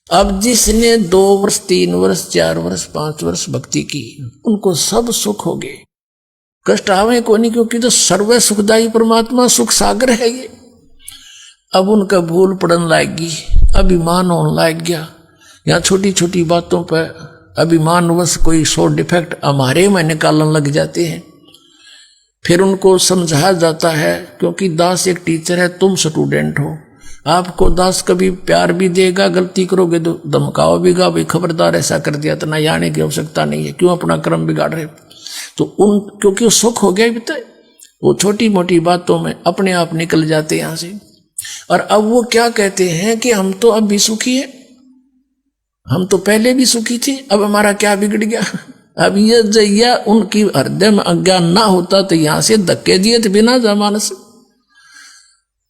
अब जिसने 2 वर्ष 3 वर्ष 4 वर्ष 5 वर्ष भक्ति की, उनको सब सुख हो गए, कष्ट आवे को नहीं, क्योंकि तो सर्व सुखदायी परमात्मा सुख सागर है ये। अब उनका भूल पड़न लागी, अभिमान होने लग गया, यहाँ छोटी छोटी बातों पर अभिमानवश कोई 100 डिफेक्ट हमारे में निकालने लग जाते हैं। फिर उनको समझाया जाता है, क्योंकि दास एक टीचर है, तुम स्टूडेंट हो, आपको दास कभी प्यार भी देगा, गलती करोगे तो धमकाओ भी गा, भाई खबरदार ऐसा कर दिया तो ना जाने की आवश्यकता नहीं है, क्यों अपना कर्म बिगाड़ रहे। तो क्योंकि सुख हो गया बीता, वो छोटी मोटी बातों में अपने आप निकल जाते यहाँ से। और अब वो क्या कहते हैं कि हम तो अब भी सुखी है, हम तो पहले भी सुखी थे, अब हमारा क्या बिगड़ गया। अब ये जैया उनकी हृदय में अज्ञान ना होता तो यहां से धक्के दिए थे बिना जमाने से।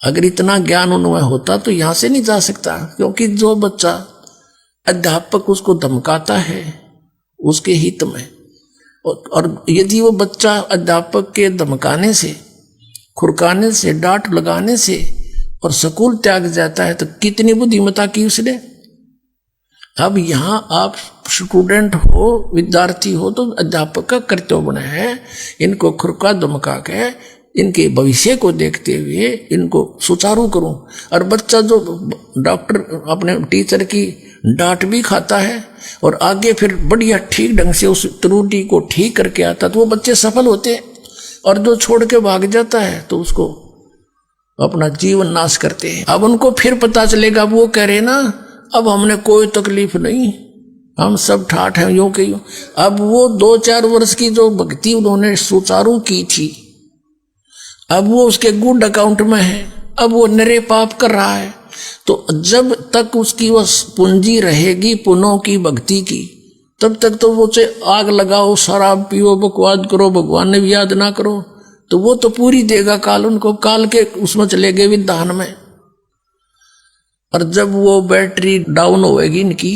अगर इतना ज्ञान उनमें होता तो यहां से नहीं जा सकता, क्योंकि जो बच्चा अध्यापक उसको धमकाता है उसके हित में, और यदि वो बच्चा अध्यापक के धमकाने से, खुरकाने से, डांट लगाने से और स्कूल त्याग जाता है तो कितनी बुद्धिमत्ता की उसने। अब यहां आप स्टूडेंट हो, विद्यार्थी हो, तो अध्यापक का कर्तव्य बना है इनको खुरका धमका के इनके भविष्य को देखते हुए इनको सुचारू करूं। और बच्चा जो डॉक्टर अपने टीचर की डांट भी खाता है और आगे फिर बढ़िया ठीक ढंग से उस त्रुटि को ठीक करके आता, तो वो बच्चे सफल होते हैं। और जो छोड़ के भाग जाता है तो उसको अपना जीवन नाश करते हैं। अब उनको फिर पता चलेगा, वो कह रहे ना अब हमने कोई तकलीफ नहीं, हम सब ठाठ हैं यूं के यूं। अब वो 2-4 वर्ष की जो भक्ति उन्होंने सुचारू की थी, अब वो उसके गुड अकाउंट में है, अब वो नरे पाप कर रहा है। तो जब तक उसकी वह पूंजी रहेगी पुनों की भक्ति की, तब तक तो वो से आग लगाओ, शराब पियो, बकवाद करो, भगवान ने भी याद ना करो, तो वो तो पूरी देगा काल उनको, काल के उसमें चले गए विधान में। और जब वो बैटरी डाउन होएगी इनकी,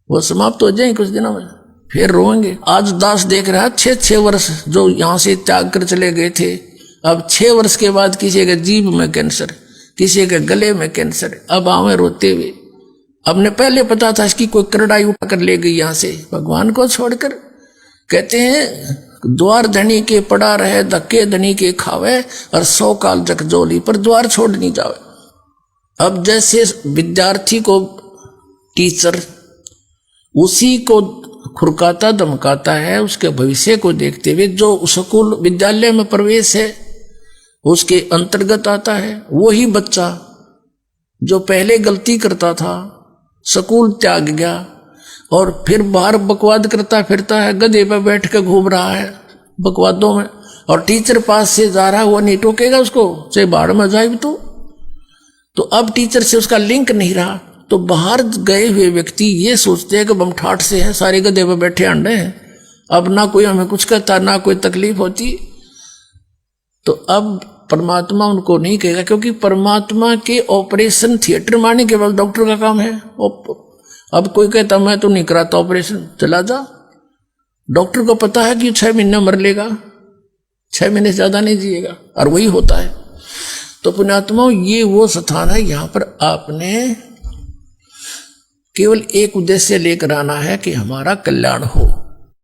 वो समाप्त हो जाए कुछ दिनों में, फिर रोएंगे। आज दास देख रहा है 6-6 वर्ष जो यहां से त्याग कर चले गए थे, अब 6 वर्ष के बाद किसी के जीभ में कैंसर, किसी के गले में कैंसर, अब आवे रोते हुए। अब ने पहले पता था इसकी कोई करड़ाई उठा कर ले गई यहां से भगवान को छोड़कर। कहते हैं द्वार धनी के पड़ा रहे, धक्के धनी के खावे, और 100 काल जक जोली पर द्वार छोड़ नहीं जावे। अब जैसे विद्यार्थी को टीचर उसी को खुरकाता धमकाता है, उसके भविष्य को देखते हुए, जो स्कूल विद्यालय में प्रवेश है उसके अंतर्गत आता है, वही बच्चा जो पहले गलती करता था, स्कूल त्याग गया और फिर बाहर बकवाद करता फिरता है, गधे पर बैठ कर घूम रहा है बकवादों में, और टीचर पास से जा रहा है, वो नहीं टोकेगा उसको, चाहे बाढ़ में जाए तो अब टीचर से उसका लिंक नहीं रहा। तो बाहर गए हुए व्यक्ति ये सोचते हैं कि हम ठाठ से हैं, सारे गधे पर बैठे अंडे हैं, अब ना कोई हमें कुछ कहता, ना कोई तकलीफ होती। तो अब परमात्मा उनको नहीं कहेगा, क्योंकि परमात्मा के ऑपरेशन थिएटर मारने केवल डॉक्टर का काम है। अब कोई कहता मैं तो नहीं कराता ऑपरेशन, चला जा, डॉक्टर को पता है कि 6 महीने मर लेगा, 6 महीने से ज्यादा नहीं जिएगा, और वही होता है। तो पुण्यात्माओं, ये वो स्थान है, यहां पर आपने केवल एक उद्देश्य लेकर आना है कि हमारा कल्याण हो।